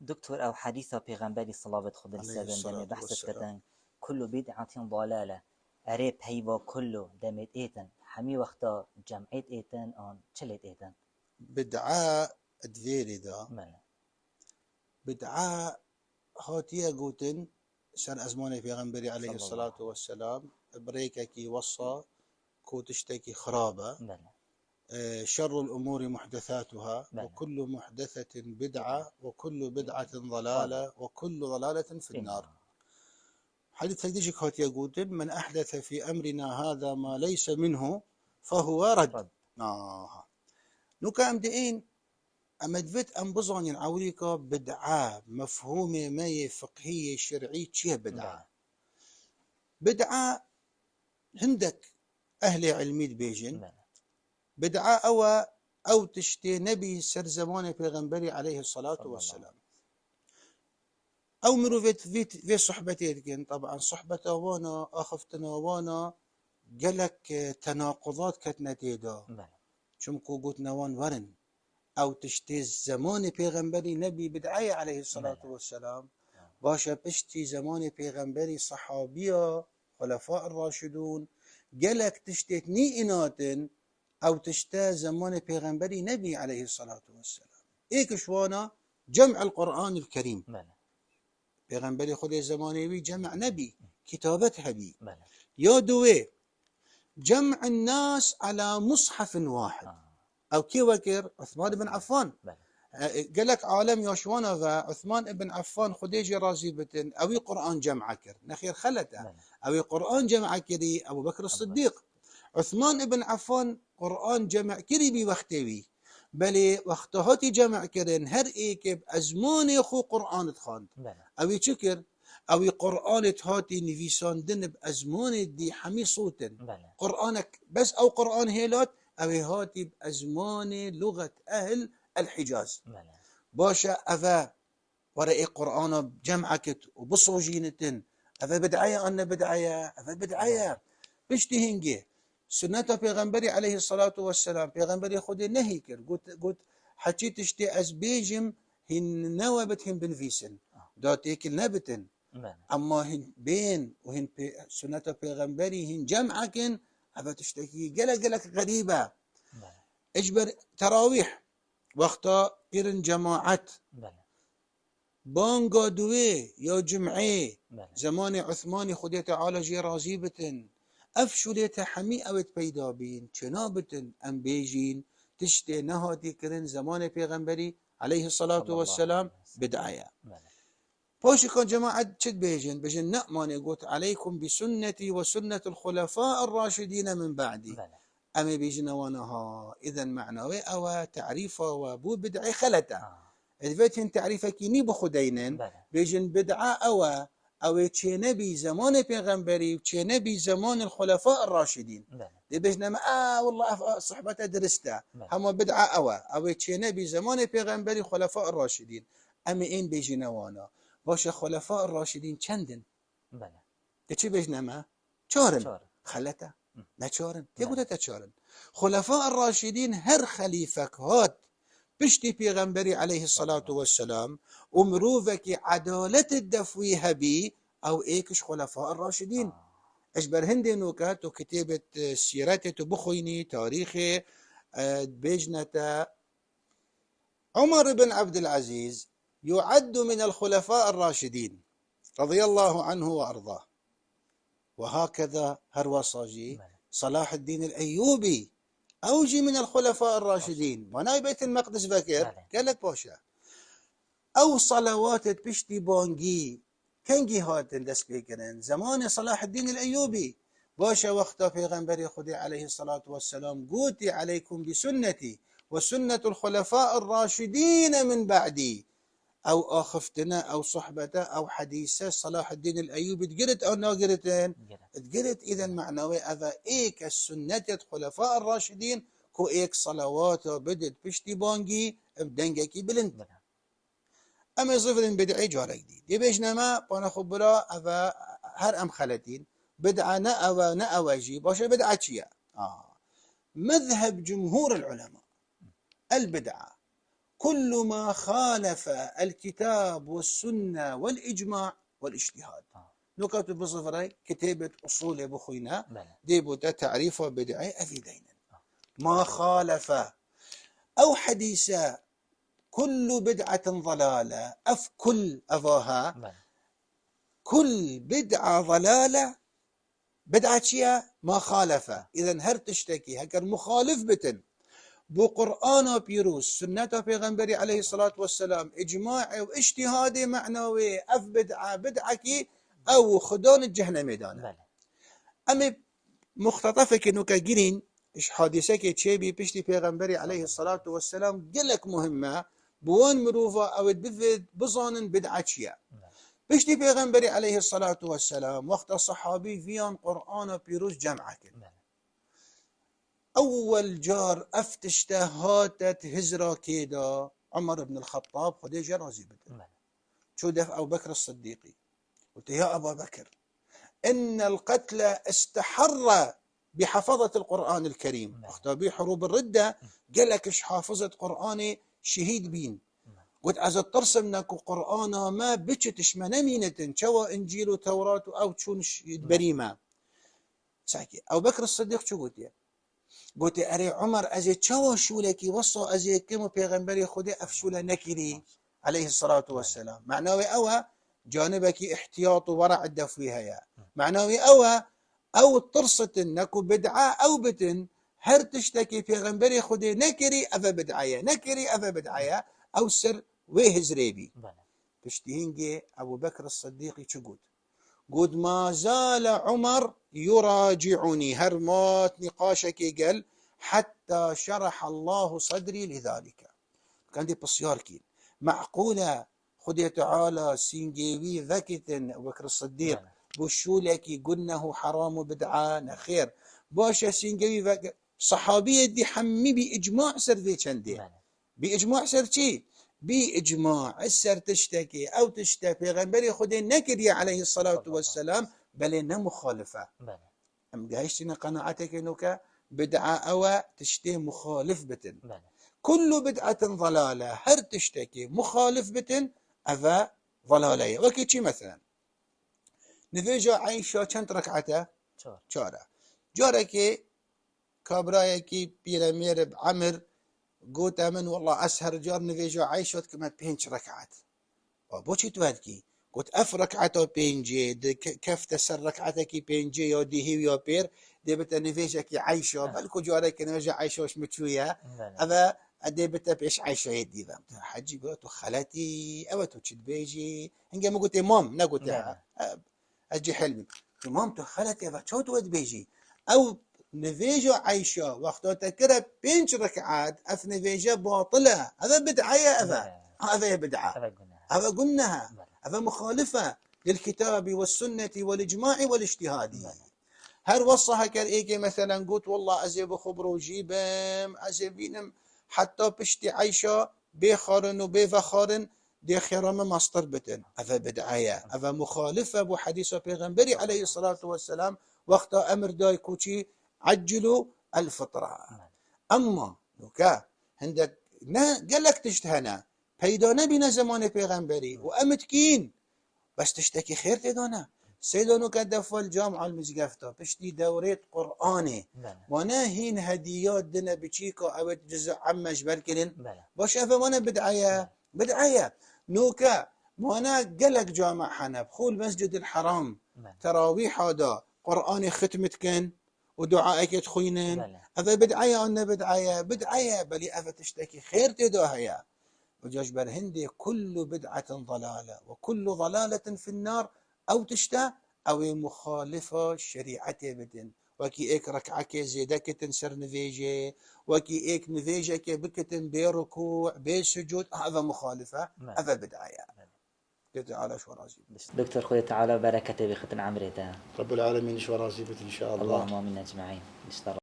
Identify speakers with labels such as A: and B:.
A: دكتور او حديث پیغمبری صلوات خدا
B: عليه
A: لسه دم
B: الصلاة
A: بحث
B: والسلام.
A: كتن كل بدعة ضلالة اريب هيبا كله دمت ايتن حمي وقتا جمعيت ايتن ان چلت ايتن
B: بدعاء دفيري ذا
A: بله
B: بدعاء هاتيا قوتن سر أزماني في غنبري عليه
A: صلى الله
B: الصلاة
A: عليه
B: والسلام بريكا كي وصى كوتشتكي خرابة.
A: بله
B: شر الأمور محدثاتها
A: بله
B: وكل محدثة
A: بدعة
B: بدعة وكل بدعة
A: ضلال
B: ضلالة وكل ضلالة في
A: في
B: النار.
A: النار
B: حديث تقديشك هاتيا قوتن من أحدث في أمرنا هذا ما ليس منه فهو رد.
A: رد
B: نوكا أمدئين أمدفت أم بزغن عوريكا بدعة مفهومة ما فقهية شرعية شيه بدعة.
A: بله
B: بدعة هندك أهل علمي بيجن
A: بله
B: بدعة أو تشتي نبي سر زمان پیغمبري عليه الصلاة
A: صلى الله عليه
B: والسلام أو مروفت في صحبتين طبعا صحبته وانا أخفتنا وانا قالك تناقضات كتنتيدا
A: بله
B: شمكو قلت نوان ورن أو تشتي زمان پیغمبري نبي بدعية عليه الصلاة
A: بله
B: والسلام باشا بشتي زمان پیغمبري صحابية خلفاء الراشدون قالك تشتتني إناتن أو تشتا زمان پیغمبري نبي عليه الصلاة والسلام إيك شوانا جمع القرآن الكريم
A: بله
B: پیغمبري خود زماني جمع نبي كتابتها بي
A: بله
B: يا دوي جمع الناس على مصحف واحد أو كي وكر عثمان بن عفان
A: بله
B: قال لك عالم ياشوانا وعثمان بن عفان خديجي رازي بتن أوي قرآن جمع كر نخير خلته
A: بله
B: أوي قرآن جمع كري أبو بكر
A: أبو بكر
B: الصديق عثمان بن عفان قرآن جمع كري بي وقتوي بل وقتهاتي جمع كرن هر ايك بأزمان خو قرآن تخاند
A: بله
B: أوي شكر أوي قرآن هاتي نفيسان دن بأزمان دي حمي صوتن
A: بله
B: قرآنك بس أو قرآن هيلات أوي هاتي بأزمان لغة أهل الحجاز
A: بله
B: باشا أفا ورأي قرآن جمعكت وبصوجينتن أفا بدعية أنا بدعية أفا بدعية بشتهنجي سنة پیغمبري عليه الصلاة والسلام پیغمبري خود نهي كر قلت حكي تشتي أزبيجم هن نوبت هن بنفيسن داتيك النبتن
A: بله
B: أما هن بين وهن سنة پیغمبري هن جمعكن أفا تشتكي قلق غريبة
A: بله
B: اجبر تراويح وقتا قرن جماعت
A: بله
B: بانگا دوي يا جمعي
A: بله
B: زمان عثماني خدي تعالى جي رازي بتن افشليت حمي اوت بيدا بين چنابتن ام بيجين تشتي نهاتي كرن زمان پیغمبري عليه الصلاة
A: صلى الله
B: والسلام
A: عليه وسلم
B: بدعية
A: بله
B: باشي كان جماعة شد بيجن نأماني قلت عليكم بسنتي وسنة الخلفاء الراشدين من بعدي
A: بله
B: أمي بيجن وانها إذا معنوي أو تعريفه وابو بدعي خلته إذا تعريفك ني بخدينن
A: بله
B: بيجن بدعة أو تشي نبي زمان پیغمبري وتشي نبي زمان الخلفاء الراشدين
A: بله
B: دي بيجن ما والله صحبته درسته
A: بله
B: هم بدعة أو تشي نبي زمان پیغمبري خلفاء الراشدين أمي إن بيجن وانا باشه خلفاء الراشدين چندن
A: بله
B: تشي بيجن ما چارن
A: چهار
B: خلته لا چارن كي
A: بله
B: قلت چارن خلفاء الراشدين هر خليفك هات بشتي پیغمبري عليه
A: صلى
B: الصلاة
A: الله
B: والسلام ومروفك عدالة الدفويها بي أو إيكش خلفاء الراشدين أجبر هندي نوكات وكتابة سيرته بخويني تاريخي بيجنة عمر بن عبد العزيز يعد من الخلفاء الراشدين رضي الله عنه وأرضاه وهكذا هروصاجي
A: بله
B: صلاح الدين الأيوبي أوجي من الخلفاء الراشدين وناي بيت المقدس فكر
A: بله
B: قال لك باشا أو صلوات بشتي بونجي كنجي هاتن دس بيكرن زمان صلاح الدين الأيوبي باشا وقتا پیغمبر خدي عليه الصلاة والسلام قوتي عليكم بسنتي وسنة الخلفاء الراشدين من بعدي أو آخفتنا أو صحبته أو حديثة صلاح الدين الأيوبي تقرت أو ناقرتين تقرت إذا معنوي أذا إيك السنة الخلفاء الراشدين كو إيك صلوات بدت بشتي بانجي بدنجكي بلند
A: بله
B: أما صفر بدعي جارك دي يبيجنا ما بانا خبرا أذا هر أم خلتين بدعة نأواجي باشا بدعة شيا مذهب جمهور العلماء البدعة كل ما خالف الكتاب والسنة والإجماع والاجتهاد. نكات بصفري كتابة أصول بخوينا دي بوتا تعريفه بدعي أفيدين ما خالف أو حديثة كل بدعة ضلالة أف كل أضاها كل بدعة ضلالة بدعة شيء ما خالفه. إذا هر تشتكي هكر مخالف بتن بقرآن بيروس سنة بيغنبري عليه الصلاة والسلام إجماع واجتهادي معنوي أف بدعكي أو خدون الجهنم ميدانا. أمي مختطفك إنه كجرين إيش حادثة كتشيبي بيشتي بيغنبري عليه الصلاة والسلام قلك مهمة بوان مروفة أو تبذد بظان بدعة شيء بيشتي بيغنبري عليه الصلاة والسلام وقت الصحابي فيان قرآن بيروس جمعك أول جار أفتشته هاتت هزرة كيدا عمر بن الخطاب خديجة رازي بدر شو دف أبو بكر الصديقي قلت يا أبا بكر إن القتل استحر بحفظة القرآن الكريم اختبي حروب الردة قالك إيش حافظة قرآني شهيد بين قلت أزا ترسم نكو قرآن ما بيتش منامينة شوى إنجيل وتوراة أو تشونش بريمة ساكي أبو بكر الصديق شو قلت يا قلت أري عمر أزي تشوى شولكي وصو أزي كيمو بيغنبري خدي أفشولا نكري عليه الصلاة والسلام معناوي أوى جانبك احتياط وورع الدفويها يا معناوي أوى أو ترصة نكو بدعة أو بتن هر تشتكي بيغنبري خدي نكري أفا بدعية نكري أفا بدعية أو سر ويه زريبي تشتهينجي أبو بكر الصديق شو قد ما زال عمر يراجعني هرمات نقاشك قال حتى شرح الله صدري لذلك كان دي بصياركي معقولة خدي تعالى سينجيوي ذكتن أبو بكر الصديق بشولكي قلنه حرام بدعان خير باشا سينجيوي ذكت صحابية دي حمي بإجماع سر ذي چندي بإجماع سر چي بإجماع السر تشتكي أو تشتكي پیغمبر خدي نكري عليه الصلاة والسلام بل مخالفة أم جايشتنا قناعتك إنك بدعة أو تشتكي مخالف بتن كل بدعة ضلالة هر تشتكي مخالف بتن أذا ضلالية وكي مثلا نفيجا عيشة كانت ركعته شارع جاركي كابرايكي بيرامير بعمر قلت من والله أسهر جار نفيجا عيشة كما بينش ركعات وبوشي توادكي قلت أف ركعته بينجي كيف تسر ركعتك بينجي يا دي يا بير دي بتا نفيجا كي عيشة بالكو جارك نفيجا عيشة وش متشوية هذا أدي بتا بيش عيشة يدي ذا حجي قلت خالتي أو تشد بيجي هنجي ما قلت مام نقولت أجي حلمي مام خالتي هذا شو تود بيجي أو نفيجا عيشة وقتا تكره بينش ركعات أف نفيجا باطلة هذا بدعية هذا بدعة هذا قلناها هذا مخالفة للكتاب والسنة والإجماع والاجتهاد هل وصها كالإيكي مثلا قلت والله أزيب خبر وجيبم أزيبينم حتى بشتي عيشة بخارن وبفخارن دي خيرام مصدر بتن هذا بدعية هذا مخالفة بحديث بيغنبري عليه الصلاة والسلام وقت أمر داي كوشي عجلوا الفطرة أما نوكا عندك قال لك تشتهنا پیدا نبینه زمان پیغمبری و امتكين بس تشتكي خير تدانا سيدانو كدفوا الجامعة المزقفتة بشتي دوريت قرآني وانا هين هديات دنا بچيكا او جزء عمش بركلن باش افا وانا بدعية نوكا وانا قلق جامع حنب خول مسجد الحرام تراويح هذا قرآني ختمتكن ودعائك تخوينن افا بدعية انا بدعية بلي افا تشتكي خير تداها وجاش برهندي كل بدعة ضلالة وكل ضلالة في النار أو تشتا أو مخالفة شريعة بدن وكي إيك ركعك زيدك تنسر نفيجي وكي إيك نفيجك بكتن بركوع بسجود هذا مخالفة هذا بدعة تعالى شو رازي
A: دكتور خذ تعالى بركة بختن عمري رب
B: العالمين شو رازي إن شاء الله
A: اللهم آمين أجمعين.